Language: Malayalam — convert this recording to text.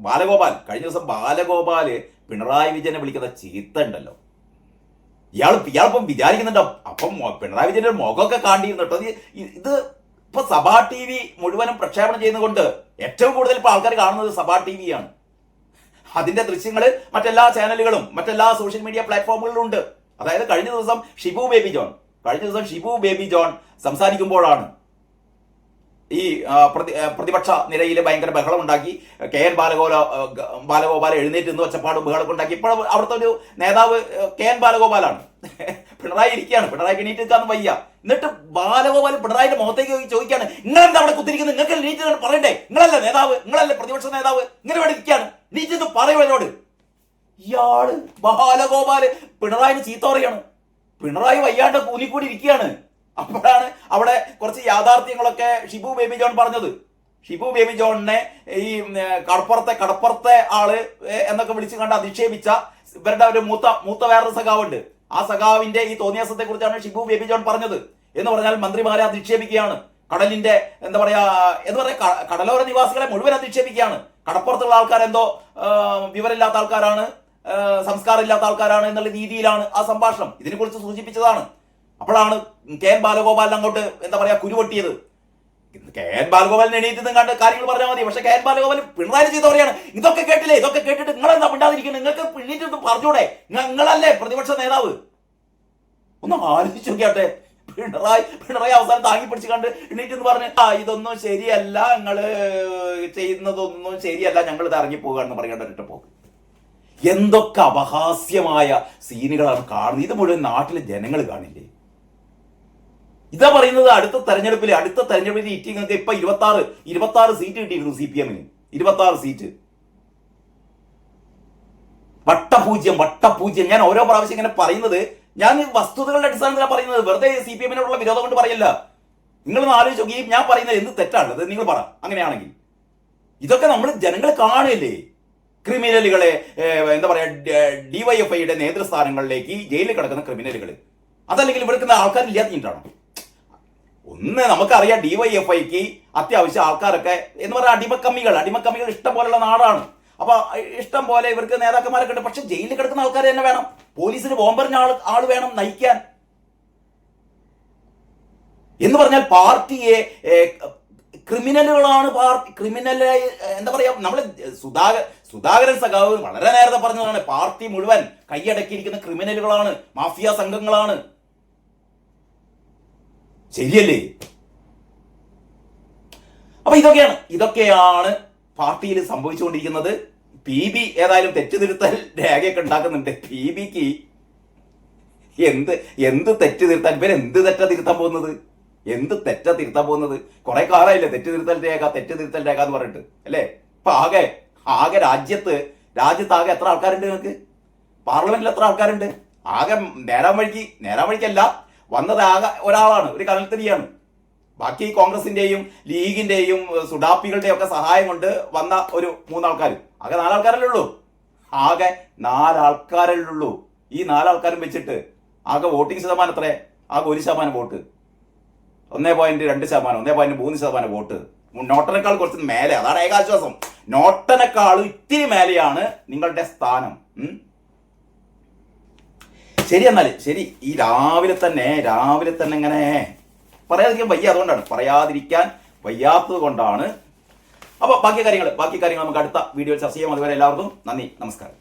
ബാലഗോപാൽ കഴിഞ്ഞ ദിവസം ബാലഗോപാല് പിണറായി വിജയനെ വിളിക്കുന്ന ചീത്ത ഉണ്ടല്ലോ. ഇയാളിപ്പം വിചാരിക്കുന്നുണ്ടോ അപ്പം പിണറായി വിജയന്റെ മുഖമൊക്കെ കാണ്ടിരുന്നിട്ടോ. ഇത് ഇപ്പൊ സഭാ ടി വി മുഴുവനും പ്രക്ഷേപണം ചെയ്യുന്നതുകൊണ്ട് ഏറ്റവും കൂടുതൽ ഇപ്പൊ ആൾക്കാർ കാണുന്നത് സഭാ ടി വിയാണ്. അതിന്റെ ദൃശ്യങ്ങൾ മറ്റെല്ലാ ചാനലുകളും മറ്റെല്ലാ സോഷ്യൽ മീഡിയ പ്ലാറ്റ്ഫോമുകളിലും ഉണ്ട്. അതായത് കഴിഞ്ഞ ദിവസം ഷിബു ബേബി ജോൺ സംസാരിക്കുമ്പോഴാണ് ഈ പ്രതിപക്ഷ നിരയിൽ ഭയങ്കര ബഹളം ഉണ്ടാക്കി. കെ എൻ ബാലഗോപാൽ എഴുന്നേറ്റ് നിന്ന് ഒച്ചപ്പാടും ബഹളമൊക്കെ ഉണ്ടാക്കി. ഇപ്പോൾ അവിടുത്തെ ഒരു നേതാവ് കെ എൻ ബാലഗോപാലാണ്. പിണറായി ഇരിക്കുകയാണ്, പിണറായി എണീറ്റ് നിൽക്കാന്ന് വയ്യ. എന്നിട്ട് ബാലഗോപാൽ പിണറായിന്റെ മുഖത്തേക്ക് ചോദിക്കുകയാണ്, നിങ്ങളെന്താ അവിടെ കുത്തിരിക്കുന്നത്, നിങ്ങൾക്ക് എണീറ്റ് പറയണ്ടേ, നിങ്ങളല്ലേ നേതാവ്, നിങ്ങളല്ലേ പ്രതിപക്ഷ നേതാവ്, ഇങ്ങനെ ഇവിടെ ഇരിക്കുകയാണ്, എണീറ്റ് പറയൂ എന്നോട്. ഇയാള് ബാലഗോപാല് പിണറായിന് ചീത്ത പറയാണ്. പിണറായി വയ്യാണ്ട് കൂനിക്കൂടി ഇരിക്കുകയാണ്. അപ്പോഴാണ് അവിടെ കുറച്ച് യാഥാർത്ഥ്യങ്ങളൊക്കെ ഷിബു ബേബി ജോൺ പറഞ്ഞത്. ഷിബു ബേബി ജോണിനെ ഈ കടപ്പുറത്തെ ആള് എന്നൊക്കെ വിളിച്ചു കണ്ട് അധിക്ഷേപിച്ച ഇവരുടെ ഒരു മൂത്ത വേറൊരു സഖാവുണ്ട്. ആ സഖാവിന്റെ ഈ തോന്നിയാസത്തെ കുറിച്ചാണ് ഷിബു ബേബി ജോൺ പറഞ്ഞത്. എന്ന് പറഞ്ഞാൽ മന്ത്രിമാരെ അധിക്ഷേപിക്കുകയാണ്, കടലിന്റെ കടലോര നിവാസികളെ മുഴുവൻ അധിക്ഷേപിക്കുകയാണ്. കടപ്പുറത്തുള്ള ആൾക്കാരെന്തോ വിവരമില്ലാത്ത ആൾക്കാരാണ്, സംസ്കാരമില്ലാത്ത ആൾക്കാരാണ് എന്നുള്ള രീതിയിലാണ് ആ സംഭാഷണം. ഇതിനെക്കുറിച്ച് സൂചിപ്പിച്ചതാണ്. അപ്പോഴാണ് കെ എൻ ബാലഗോപാലിന് അങ്ങോട്ട് കുരുവട്ടിയത്. കെ എൻ ബാലഗോപാലിന് എണീറ്റ് കണ്ട് കാര്യങ്ങൾ പറഞ്ഞാൽ മതി. പക്ഷെ കെ എൻ ബാലഗോപാൽ പിണറായി ചെയ്ത് പറയാണ്, ഇതൊക്കെ കേട്ടില്ലേ, ഇതൊക്കെ കേട്ടിട്ട് നിങ്ങളെന്താ മിണ്ടാതിരിക്കുന്നത്, നിങ്ങൾക്ക് പിന്നീട്ട് പറഞ്ഞൂടെ, നിങ്ങളല്ലേ പ്രതിപക്ഷ നേതാവ്. ഒന്ന് ആലോചിച്ച് നോക്കിയാട്ടെ. പിണറായി അവസാനം താങ്ങി പിടിച്ച് കണ്ട് എണീറ്റ് പറഞ്ഞ് ഇതൊന്നും ശരിയല്ല, നിങ്ങള് ചെയ്യുന്നതൊന്നും ശരിയല്ല, ഞങ്ങൾ ഇത് ഇറങ്ങിപ്പോകാന്ന് പറയേണ്ട പോക്ക്. എന്തൊക്കെ അപഹാസ്യമായ സീനുകളാണ് കാണുന്നത്. ഇത് മുഴുവൻ നാട്ടിലെ ജനങ്ങൾ കാണില്ലേ. ഇതാ പറയുന്നത് അടുത്ത തെരഞ്ഞെടുപ്പിൽ ഇറ്റിങ്ങൾക്ക് ഇപ്പൊ 26 സീറ്റ് കിട്ടിയിരുന്നു CPM-ന്. 26 സീറ്റ്. വട്ടപൂജ്യം. ഞാൻ ഓരോ പ്രാവശ്യം ഇങ്ങനെ പറയുന്നത് ഞാൻ വസ്തുതകളുടെ അടിസ്ഥാനത്തിലാണ് പറയുന്നത്. വെറുതെ CPM-നോടുള്ള വിരോധം കൊണ്ട് പറയല്ല. നിങ്ങളൊന്ന് ആലോചിച്ച് നോക്കി, ഞാൻ പറയുന്നത് എന്ത് തെറ്റാണത് നിങ്ങൾ പറ. അങ്ങനെയാണെങ്കിൽ ഇതൊക്കെ നമ്മൾ ജനങ്ങൾ കാണുകയല്ലേ. ക്രിമിനലുകളെ DYFIയുടെ നേതൃസ്ഥാനങ്ങളിലേക്ക് ജയിലിൽ കിടക്കുന്ന ക്രിമിനലുകൾ, അതല്ലെങ്കിൽ ഇവിടെ ആൾക്കാരില്ലാത്തിട്ടാണോ? ഒന്ന് നമുക്കറിയാം, DYFIക്ക് അത്യാവശ്യം ആൾക്കാരൊക്കെ എന്ന് പറഞ്ഞാൽ അടിമക്കമ്മികൾ ഇഷ്ടം പോലുള്ള നാടാണ്. അപ്പൊ ഇഷ്ടം പോലെ ഇവർക്ക് നേതാക്കന്മാരൊക്കെ ഉണ്ട്. പക്ഷെ ജയിലിൽ കിടക്കുന്ന ആൾക്കാർ തന്നെ വേണം, പോലീസിന് ബോംബറിന് ആൾ വേണം നയിക്കാൻ. എന്ന് പറഞ്ഞാൽ പാർട്ടിയെ ക്രിമിനലുകളാണ് ക്രിമിനലായി നമ്മള് സുധാകരൻ സഖാവ് വളരെ നേരത്തെ പറഞ്ഞതാണ്, പാർട്ടി മുഴുവൻ കൈയടക്കിയിരിക്കുന്ന ക്രിമിനലുകളാണ്, മാഫിയ സംഘങ്ങളാണ്. ശരിയല്ലേ? അപ്പൊ ഇതൊക്കെയാണ് പാർട്ടിയിൽ സംഭവിച്ചുകൊണ്ടിരിക്കുന്നത്. PB ഏതായാലും തെറ്റുതിരുത്തൽ രേഖയൊക്കെ ഉണ്ടാക്കുന്നുണ്ട്. PBക്ക് എന്ത് തെറ്റ് തിരുത്താൻ, ഇവരെന്ത് തെറ്റാ തിരുത്താൻ പോകുന്നത്? എന്ത് തെറ്റാ തിരുത്താൻ പോകുന്നത്? കുറെ കാലമായില്ലേ തെറ്റ് തിരുത്തൽ രേഖ എന്ന് പറഞ്ഞിട്ട് അല്ലേ? ഇപ്പൊ ആകെ രാജ്യത്ത് ആകെ എത്ര ആൾക്കാരുണ്ട് നിങ്ങൾക്ക്? പാർലമെന്റിൽ എത്ര ആൾക്കാരുണ്ട്? ആകെ നേരാൻ വഴിക്കല്ല വന്നത് ആകെ ഒരാളാണ്, ഒരു കനൽത്തിരിയാണ്. ബാക്കി കോൺഗ്രസിന്റെയും ലീഗിന്റെയും സുഡാപ്പികളുടെയും ഒക്കെ സഹായം കൊണ്ട് വന്ന ഒരു 3 ആൾക്കാർ. ആകെ 4 ആൾക്കാരല്ലേ ഉള്ളൂ. ഈ 4 ആൾക്കാരും വെച്ചിട്ട് ആകെ വോട്ടിംഗ് ശതമാനം എത്ര? ആകെ 1% വോട്ട്, 1.2%, 1.3% വോട്ട്. നോട്ടനേക്കാൾ കുറച്ച് മേലെ. അതാണ് ഏകാശ്വാസം. നോട്ടനേക്കാൾ ഇത്തിരി മേലെയാണ് നിങ്ങളുടെ സ്ഥാനം. ശരി, എന്നാല് ശരി. ഈ രാവിലെ തന്നെ ഇങ്ങനെ പറയാതിരിക്കാൻ വയ്യ, അതുകൊണ്ടാണ് പറയാതിരിക്കാൻ വയ്യാത്തത് കൊണ്ടാണ്. അപ്പൊ ബാക്കി കാര്യങ്ങൾ നമുക്ക് അടുത്ത വീഡിയോയിൽ ചർച്ച ചെയ്യാം. അതുവരെ എല്ലാവർക്കും നന്ദി, നമസ്കാരം.